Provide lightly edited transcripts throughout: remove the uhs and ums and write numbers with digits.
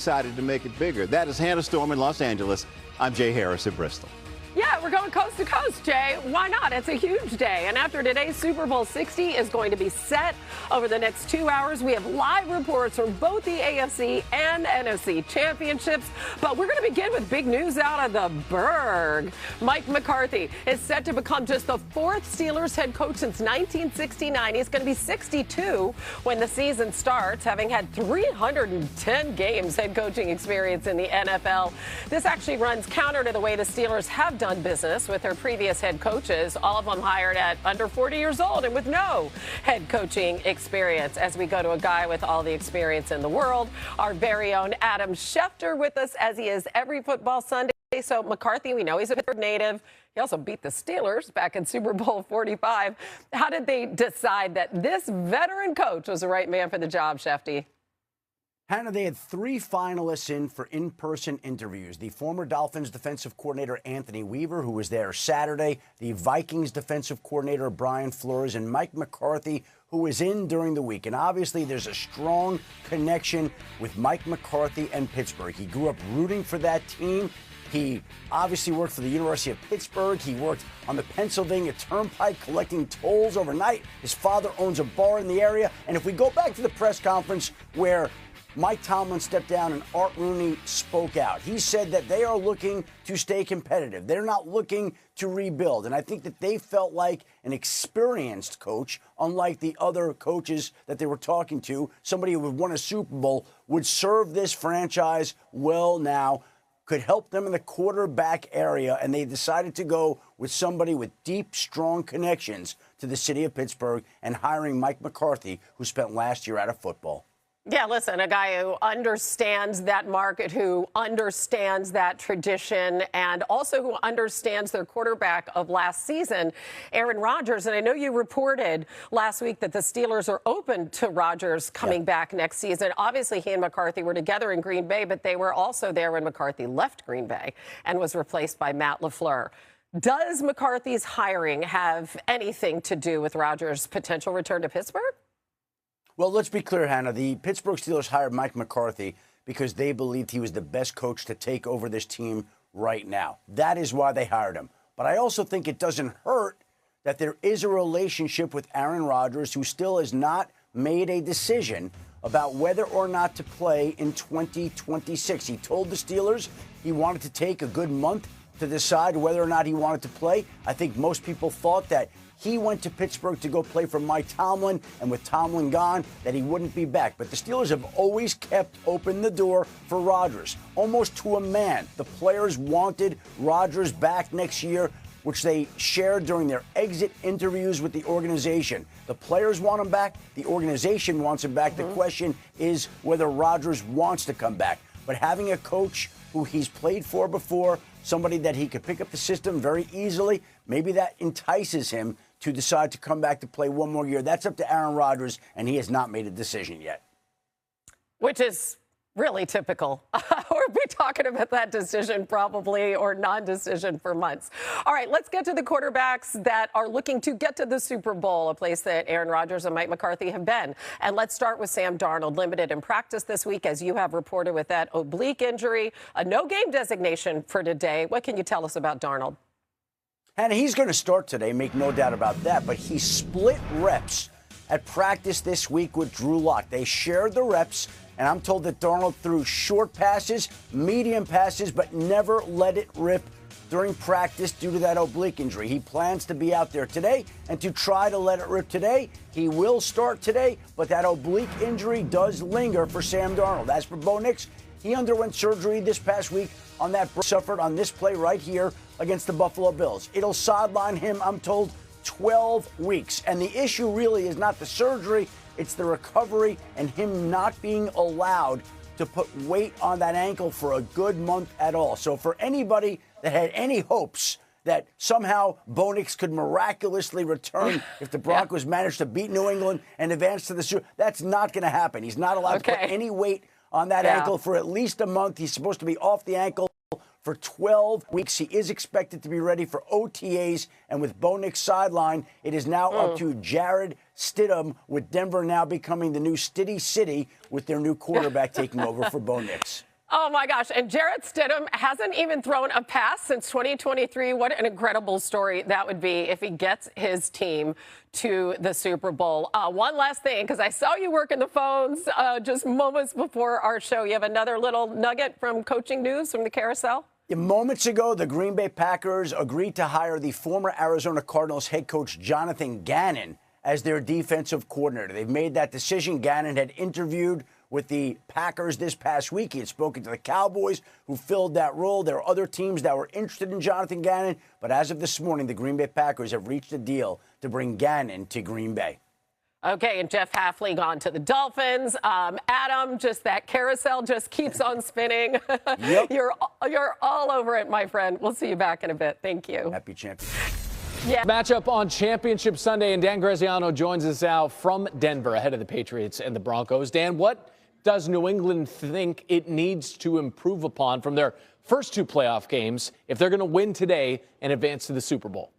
decided to make it bigger. That is Hannah Storm in Los Angeles. I'm Jay Harris in Bristol. Yeah, we're going coast to coast, Jay. Why not? It's a huge day. And after today's Super Bowl 60 is going to be set over the next 2 hours, we have live reports from both the AFC and NFC championships. But we're going to begin with big news out of the Burgh. Mike McCarthy is set to become just the fourth Steelers head coach since 1969. He's going to be 62 when the season starts, having had 310 games head coaching experience in the NFL. This actually runs counter to the way the Steelers have done business with their previous head coaches, all of them hired at under 40 years old and with no head coaching experience. As we go to a guy with all the experience in the world, our very own Adam Schefter with us, as he is every football Sunday. So McCarthy, we know he's a Pittsburgh native. He also beat the Steelers back in Super Bowl 45. How did they decide that this veteran coach was the right man for the job, Shefty? Hannah, they had three finalists in for in-person interviews. The former Dolphins defensive coordinator Anthony Weaver, who was there Saturday, the Vikings defensive coordinator Brian Flores, and Mike McCarthy, who was in during the week. And obviously there's a strong connection with Mike McCarthy and Pittsburgh. He grew up rooting for that team. He obviously worked for the University of Pittsburgh. He worked on the Pennsylvania Turnpike collecting tolls overnight. His father owns a bar in the area. And if we go back to the press conference where Mike Tomlin stepped down and Art Rooney spoke out, he said that they are looking to stay competitive. They're not looking to rebuild. And I think that they felt like an experienced coach, unlike the other coaches that they were talking to, somebody who had won a Super Bowl, would serve this franchise well now, could help them in the quarterback area, and they decided to go with somebody with deep, strong connections to the city of Pittsburgh and hiring Mike McCarthy, who spent last year out of football. Yeah, listen, a guy who understands that market, who understands that tradition, and also who understands their quarterback of last season, Aaron Rodgers. And I know you reported last week that the Steelers are open to Rodgers coming back next season. Obviously, he and McCarthy were together in Green Bay, but they were also there when McCarthy left Green Bay and was replaced by Matt LaFleur. Does McCarthy's hiring have anything to do with Rodgers' potential return to Pittsburgh? Well, let's be clear, Hannah. The Pittsburgh Steelers hired Mike McCarthy because they believed he was the best coach to take over this team right now. That is why they hired him. But I also think it doesn't hurt that there is a relationship with Aaron Rodgers, who still has not made a decision about whether or not to play in 2026. He told the Steelers he wanted to take a good month to decide whether or not he wanted to play. I think most people thought that he went to Pittsburgh to go play for Mike Tomlin, and with Tomlin gone, that he wouldn't be back. But the Steelers have always kept open the door for Rodgers, almost to a man. The players wanted Rodgers back next year, which they shared during their exit interviews with the organization. The players want him back. The organization wants him back. The question is whether Rodgers wants to come back. But having a coach who he's played for before, somebody that he could pick up the system very easily, maybe that entices him to decide to come back to play one more year. That's up to Aaron Rodgers, and he has not made a decision yet. Which is really typical. We'll be talking about that decision probably, or non-decision, for months. All right, let's get to the quarterbacks that are looking to get to the Super Bowl, a place that Aaron Rodgers and Mike McCarthy have been. And let's start with Sam Darnold, limited in practice this week, as you have reported, with that oblique injury, a no-game designation for today. What can you tell us about Darnold? And he's going to start today, make no doubt about that, but he split reps at practice this week with Drew Lock. They shared the reps, and I'm told that Darnold threw short passes, medium passes, but never let it rip during practice due to that oblique injury. He plans to be out there today, and to try to let it rip today. He will start today, but that oblique injury does linger for Sam Darnold. As for Bo Nix, he underwent surgery this past week on that suffered on this play right here against the Buffalo Bills. It'll sideline him, I'm told, 12 weeks. And the issue really is not the surgery, it's the recovery and him not being allowed to put weight on that ankle for a good month at all. So for anybody that had any hopes that somehow Bo Nix could miraculously return if the Broncos managed to beat New England and advance to the Super Bowl, that's not going to happen. He's not allowed to put any weight on that ankle for at least a month. He's supposed to be off the ankle for 12 weeks. He is expected to be ready for OTAs. And with Bo Nix sideline, it is now up to Jared Stidham, with Denver now becoming the new Stiddy City with their new quarterback taking over for Bo Nix. Oh, my gosh. And Jarrett Stidham hasn't even thrown a pass since 2023. What an incredible story that would be if he gets his team to the Super Bowl. One last thing, because I saw you working the phones just moments before our show. You have another little nugget from coaching news from the carousel? Moments ago, the Green Bay Packers agreed to hire the former Arizona Cardinals head coach Jonathan Gannon as their defensive coordinator. They've made that decision. Gannon had interviewed with the Packers this past week. He had spoken to the Cowboys, who filled that role. There are other teams that were interested in Jonathan Gannon, but as of this morning, the Green Bay Packers have reached a deal to bring Gannon to Green Bay. Okay, and Jeff Hafley gone to the Dolphins. Adam, just that carousel just keeps on spinning. Yep. You're all over it, my friend. We'll see you back in a bit. Thank you. Happy champion. Yeah. Matchup on Championship Sunday, and Dan Graziano joins us now from Denver ahead of the Patriots and the Broncos. Dan, what does New England think it needs to improve upon from their first two playoff games if they're going to win today and advance to the Super Bowl?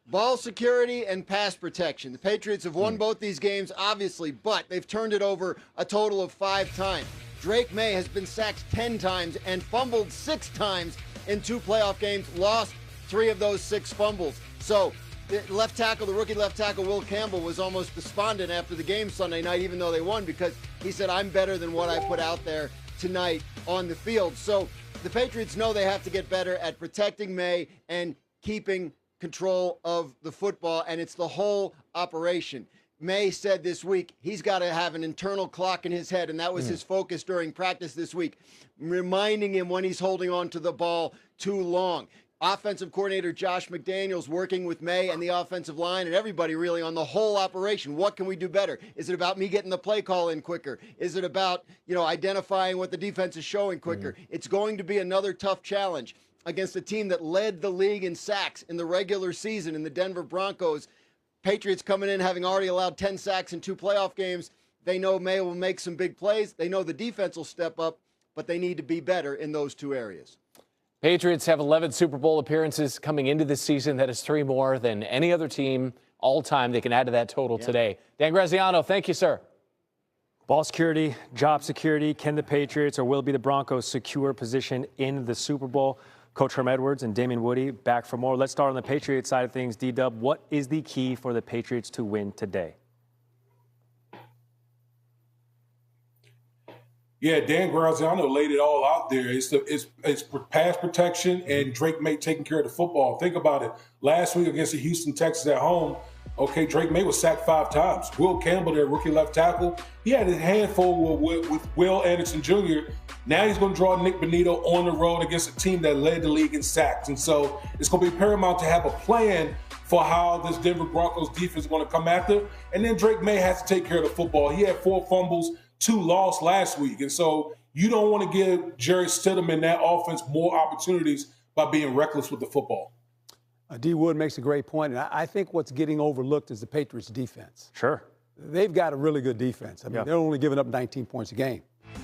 Ball security and pass protection. The Patriots have won both these games, obviously, but they've turned it over a total of 5 times. Drake May has been sacked 10 times and fumbled 6 times in 2 playoff games, lost 3 of those 6 fumbles. So the left tackle, the rookie left tackle, Will Campbell, was almost despondent after the game Sunday night, even though they won, because he said, I'm better than what I put out there tonight on the field. So the Patriots know they have to get better at protecting May and keeping control of the football, and it's the whole operation. May said this week he's got to have an internal clock in his head, and that was his focus during practice this week, reminding him when he's holding on to the ball too long. Offensive coordinator Josh McDaniels working with May and the offensive line and everybody really on the whole operation. What can we do better? Is it about me getting the play call in quicker? Is it about, identifying what the defense is showing quicker? It's going to be another tough challenge against a team that led the league in sacks in the regular season in the Denver Broncos. Patriots coming in having already allowed 10 sacks in 2 playoff games. They know May will make some big plays. They know the defense will step up, but they need to be better in those 2 areas. Patriots have 11 Super Bowl appearances coming into this season. That is 3 more than any other team all time. They can add to that total today. Dan Graziano, thank you, sir. Ball security, job security. Can the Patriots or will be the Broncos secure position in the Super Bowl? Coach Herm Edwards and Damien Woody back for more. Let's start on the Patriots side of things. D-Dub, what is the key for the Patriots to win today? Yeah, Dan Graziano laid it all out there. It's pass protection and Drake May taking care of the football. Think about it. Last week against the Houston Texans at home, okay, Drake May was sacked 5 times. Will Campbell, their rookie left tackle, he had a handful with Will Anderson Jr. Now he's going to draw Nick Bonito on the road against a team that led the league in sacks. And so it's going to be paramount to have a plan for how this Denver Broncos defense is going to come after. And then Drake May has to take care of the football. He had 4 fumbles, 2 lost last week. And so you don't want to give Jerry Stidham and that offense more opportunities by being reckless with the football. D. Wood makes a great point, and I think what's getting overlooked is the Patriots' defense. Sure. They've got a really good defense. I mean, they're only giving up 19 points a game.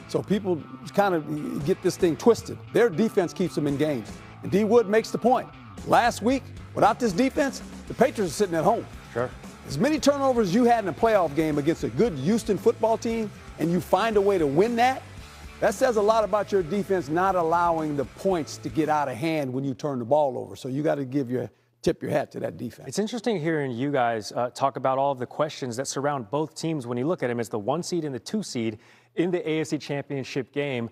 So people kind of get this thing twisted. Their defense keeps them in games. And D. Wood makes the point. Last week, without this defense, the Patriots are sitting at home. Sure. As many turnovers as you had in a playoff game against a good Houston football team, and you find a way to win that says a lot about your defense not allowing the points to get out of hand when you turn the ball over. So you got to tip your hat to that defense. It's interesting hearing you guys talk about all of the questions that surround both teams when you look at them as the 1 seed and the 2 seed in the AFC Championship game.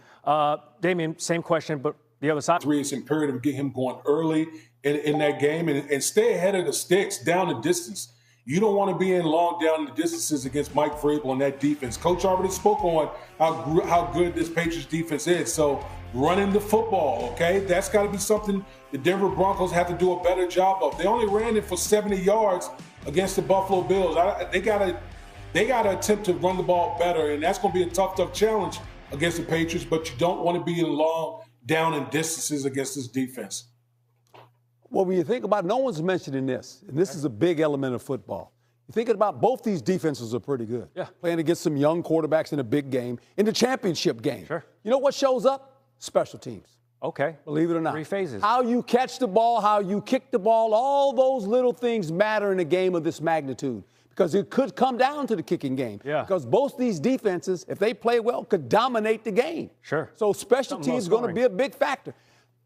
Damien, same question, but the other side. It's imperative to get him going early in that game and stay ahead of the sticks down the distance. You don't want to be in long down the distances against Mike Vrabel and that defense. Coach already spoke on how good this Patriots defense is. So running the football, okay, that's got to be something the Denver Broncos have to do a better job of. They only ran it for 70 yards against the Buffalo Bills. They got to attempt to run the ball better, and that's going to be a tough challenge against the Patriots, but you don't want to be in long down in distances against this defense. Well, when you think about it, no one's mentioning this, and this is a big element of football. You're thinking about both these defenses are pretty good. Yeah. Playing against some young quarterbacks in a big game, in the championship game. Sure. You know what shows up? Special teams. Okay. Believe it or not. 3 phases. How you catch the ball, how you kick the ball, all those little things matter in a game of this magnitude. because it could come down to the kicking game. Yeah. Because both these defenses, if they play well, could dominate the game. Sure. So special teams is going to be a big factor.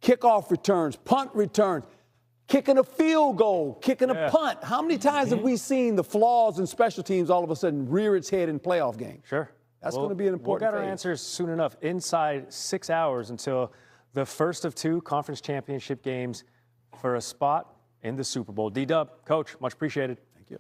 Kickoff returns, punt returns, kicking a field goal, kicking a punt. How many times have we seen the flaws in special teams all of a sudden rear its head in playoff games? Sure. That's going to be an important We'll get our answers soon enough. Inside 6 hours until the first of 2 conference championship games for a spot in the Super Bowl. D-Dub, Coach, much appreciated. Thank you.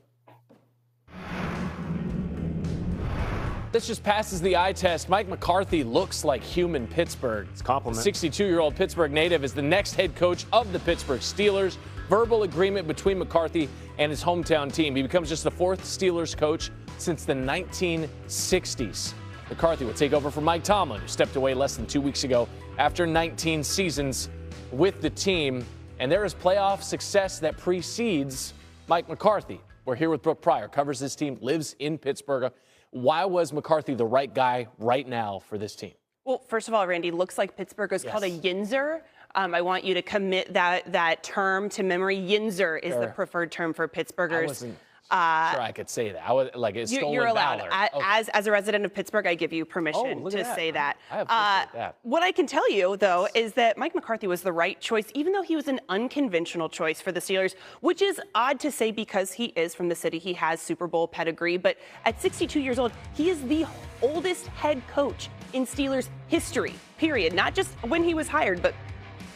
This just passes the eye test. Mike McCarthy looks like human Pittsburgh. It's a compliment. 62-year-old Pittsburgh native is the next head coach of the Pittsburgh Steelers. Verbal agreement between McCarthy and his hometown team. He becomes just the 4th Steelers coach since the 1960s. McCarthy will take over from Mike Tomlin, who stepped away less than 2 weeks ago after 19 seasons with the team. And there is playoff success that precedes Mike McCarthy. We're here with Brooke Pryor, covers this team, lives in Pittsburgh. Why was McCarthy the right guy right now for this team? Well, first of all, Randy, looks like Pittsburgh is called a yinzer. I want you to commit that term to memory. Yinzer is the preferred term for Pittsburghers. I wasn't sure I could say that. I was like, it's stolen You're allowed. valor. As a resident of Pittsburgh, I give you permission to say that. I appreciate that. What I can tell you, though, is that Mike McCarthy was the right choice, even though he was an unconventional choice for the Steelers, which is odd to say because he is from the city. He has Super Bowl pedigree. But at 62 years old, he is the oldest head coach in Steelers history, period. Not just when he was hired, but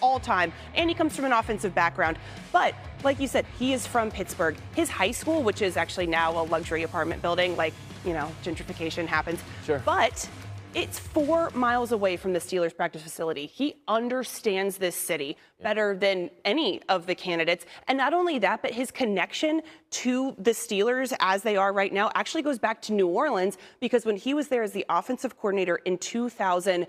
all time, and he comes from an offensive background. But like you said, he is from Pittsburgh. His high school, which is actually now a luxury apartment building, like, you know, gentrification happens. Sure. But it's 4 miles away from the Steelers practice facility. He understands this city better than any of the candidates. And not only that, but his connection to the Steelers as they are right now actually goes back to New Orleans, because when he was there as the offensive coordinator in 2000,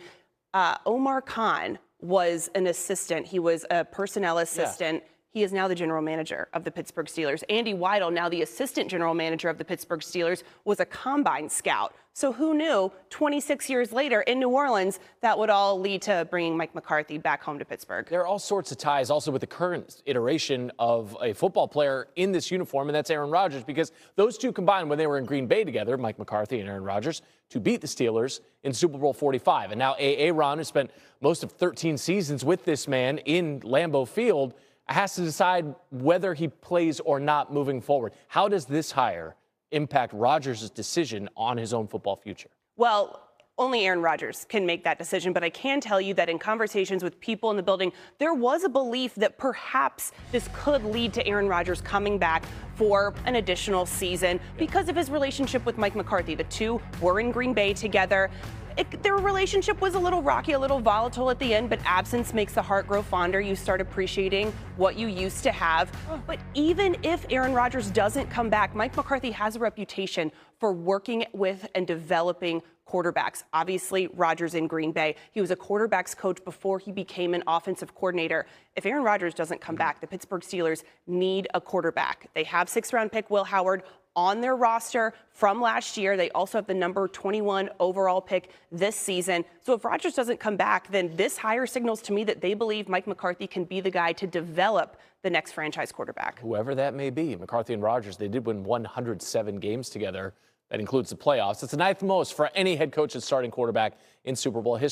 Omar Khan was an assistant. He was a personnel assistant. Yeah. He is now the general manager of the Pittsburgh Steelers. Andy Weidel, now the assistant general manager of the Pittsburgh Steelers, was a combine scout. So who knew 26 years later in New Orleans that would all lead to bringing Mike McCarthy back home to Pittsburgh? There are all sorts of ties also with the current iteration of a football player in this uniform, and that's Aaron Rodgers, because those two combined when they were in Green Bay together, Mike McCarthy and Aaron Rodgers, to beat the Steelers in Super Bowl 45. And now Aaron, who spent most of 13 seasons with this man in Lambeau Field, has to decide whether he plays or not moving forward. How does this hire impact Rodgers' decision on his own football future? Well, only Aaron Rodgers can make that decision, but I can tell you that in conversations with people in the building, there was a belief that perhaps this could lead to Aaron Rodgers coming back for an additional season because of his relationship with Mike McCarthy. The two were in Green Bay together. Their relationship was a little rocky, a little volatile at the end, but absence makes the heart grow fonder. You start appreciating what you used to have. But even if Aaron Rodgers doesn't come back, Mike McCarthy has a reputation for working with and developing quarterbacks. Obviously, Rodgers in Green Bay. He was a quarterbacks coach before he became an offensive coordinator. If Aaron Rodgers doesn't come back, the Pittsburgh Steelers need a quarterback. They have 6th-round pick Will Howard on their roster from last year. They also have the number 21 overall pick this season. So if Rodgers doesn't come back, then this hire signals to me that they believe Mike McCarthy can be the guy to develop the next franchise quarterback. Whoever that may be, McCarthy and Rodgers, they did win 107 games together. That includes the playoffs. It's the 9th most for any head coach and starting quarterback in Super Bowl history.